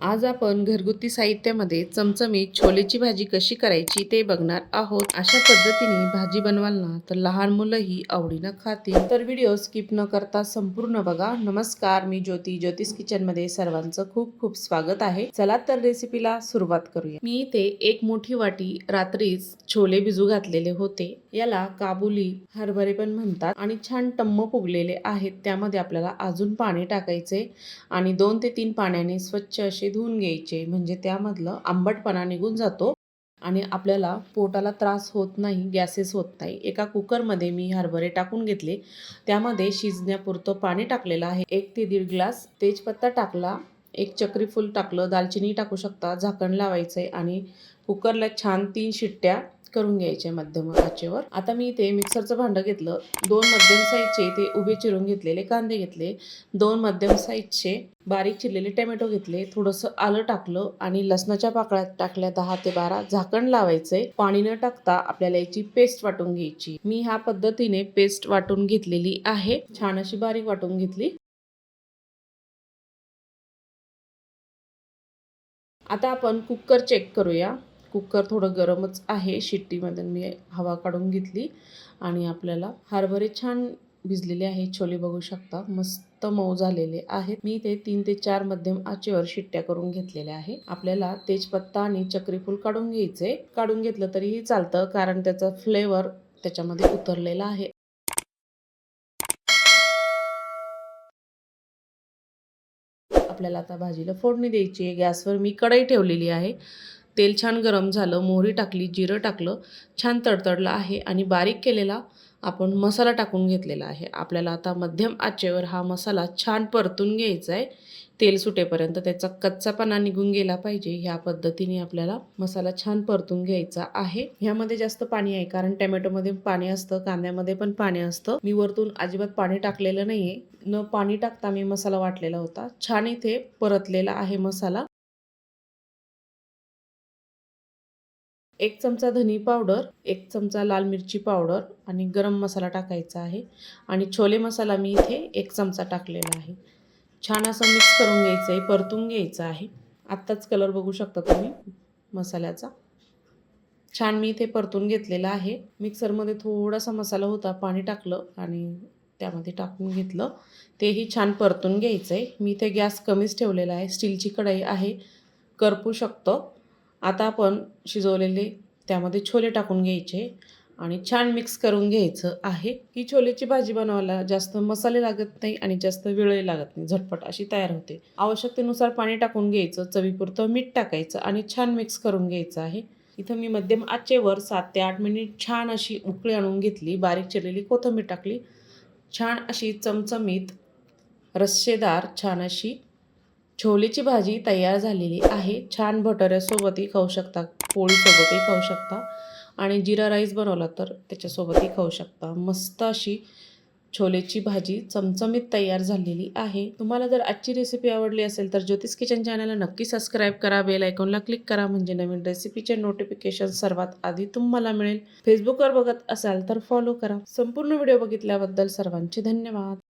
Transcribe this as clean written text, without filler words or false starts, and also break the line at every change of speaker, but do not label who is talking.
आज आपण घरगुती साहित्यामध्ये चमचमीत छोलेची भाजी कशी करायची ते बघणार आहोत। अशा पद्धतीने भाजी बनवाल ना तर लहान मुलंही आवडीनं खातील। तर व्हिडिओ स्किप न करता संपूर्ण बघा। नमस्कार, मी ज्योती, ज्योतिष किचन मध्ये सर्वांचं खूप खूप स्वागत आहे। चला तर रेसिपीला सुरुवात करूया। मी इथे एक मोठी वाटी रात्रीच छोले भिजू घातलेले होते। याला काबुली हरभरे पण म्हणतात आणि छान टम्म फुगलेले आहेत। त्यामध्ये आपल्याला अजून पाणी टाकायचे आणि 2 ते 3 पाण्याने स्वच्छ असे धुवून घ्यायचे, म्हणजे त्यामधलं आंबटपणा निघून जातो आणि आपल्याला पोटाला त्रास होत नाही, गॅसेस होत नाही। एका कुकरमध्ये मी हरभरे टाकून घेतले, त्यामध्ये शिजण्यापुरतं पाणी टाकलेलं आहे। 1 ते 1.5 ग्लास तेजपत्ता टाकला, 1 चक्री फूल टाकलं, दालचिनी टाकू शकता, झाकण लावायचंय आणि कुकरला छान 3 शिट्ट्या करून घ्यायचे मध्यम आचेवर। आता मी इथे मिक्सरचं भांडं घेतलं, 2 मध्यम साईजचे ते उभे चिरून घेतलेले कांदे घेतले, 2 मध्यम साईजचे बारीक चिरलेले टोमॅटो घेतले, थोडंसं आलं टाकलं आणि लसणाच्या पाकळ्या टाकल्या 10 ते 12, झाकण लावायचंय। पाणी न टाकता आपल्याला याची पेस्ट वाटून घ्यायची। मी ह्या पद्धतीने पेस्ट वाटून घेतलेली आहे, छान अशी बारीक वाटून घेतली। आता आपण कुकर चेक करूया। कुकर थोडं गरमच आहे, शिट्टीमध्ये मी हवा काढून घेतली आणि आपल्याला हरभरे छान भिजलेले आहे। छोले बघू शकता मस्त मऊ झालेले आहेत। मी ते 3 ते 4 मध्यम आचेवर शिट्ट्या करून घेतलेल्या आहे। आपल्याला तेजपत्ता आणि चक्रीफूल काढून घ्यायचे, काढून घेतलं तरीही चालतं कारण त्याचा फ्लेवर त्याच्यामध्ये उतरलेला आहे। आपल्याला आता भाजीला फोडणी द्यायची आहे। गॅसवर मी कढई ठेवलेली आहे, तेल छान गरम झालं, मोहरी टाकली, जिरं टाकलं, छान तडतडलं आहे आणि बारीक केलेला आपण मसाला टाकून घेतलेला आहे। आपल्याला आता मध्यम आचेवर हा मसाला छान परतून घ्यायचा आहे, तेल सुटेपर्यंत, त्याचा कच्चापणा निघून गेला पाहिजे। ह्या पद्धतीने आपल्याला मसाला छान परतून घ्यायचा आहे। ह्यामध्ये जास्त पाणी आहे कारण टोमॅटोमध्ये पाणी असतं, कांद्यामध्ये पण पाणी असतं। मी वरतून अजिबात पाणी टाकलेलं नाहीये, न पाणी टाकता मी मसाला वाटलेला होता। छान इथे परतलेला आहे मसाला। 1 चमचा धनी पावडर, 1 चमचा लाल मिरची पावडर आणि गरम मसाला टाकायचा आहे आणि छोले मसाला मी इथे 1 चमचा टाकलेला आहे। छान असं मिक्स करून घ्यायचं आहे, परतून घ्यायचं आहे। आत्ताच कलर बघू शकता तुम्ही मसाल्याचा, छान मी इथे परतून घेतलेला आहे। मिक्सरमध्ये थोडासा मसाला होता, पाणी टाकलं आणि त्यामध्ये टाकून घेतलं, तेही छान परतून घ्यायचं आहे। मी इथे गॅस कमीच ठेवलेला आहे, स्टीलची कढई आहे, करपू शकतं। आता आपण शिजवलेले त्यामध्ये छोले टाकून घ्यायचे आणि छान मिक्स करून घ्यायचं आहे। ही छोलेची भाजी बनवायला जास्त मसाले लागत नाही आणि जास्त वेळही लागत नाही, झटपट अशी तयार होते। आवश्यकतेनुसार पाणी टाकून घ्यायचं, चवीपुरतं मीठ टाकायचं आणि छान मिक्स करून घ्यायचं आहे। इथं मी मध्यम आचेवर 7 ते 8 मिनिट छान अशी उकळी आणून घेतली, बारीक चिरलेली कोथिंबीर टाकली, छान अशी चमचमीत रस्सेदार छान अशी छोलेची भाजी तयार झालेली आहे। छान भटुऱ्यासोबतही खाऊ शकता, पोळीसोबतही खाऊ शकता आणि जिरा राईस बनवला तर त्याच्यासोबतही खाऊ शकता। मस्त अशी छोलेची भाजी चमचमीत तयार झालेली आहे। तुम्हाला जर आजची रेसिपी आवडली असेल तर ज्योतिष किचन चॅनलला नक्की सबस्क्राईब करा, बेल आयकॉनला क्लिक करा, म्हणजे नवीन रेसिपीचे नोटिफिकेशन सर्वात आधी तुम्हाला मिळेल। फेसबुकवर बघत असाल तर फॉलो करा। संपूर्ण व्हिडिओ बघितल्याबद्दल सर्वांचे धन्यवाद।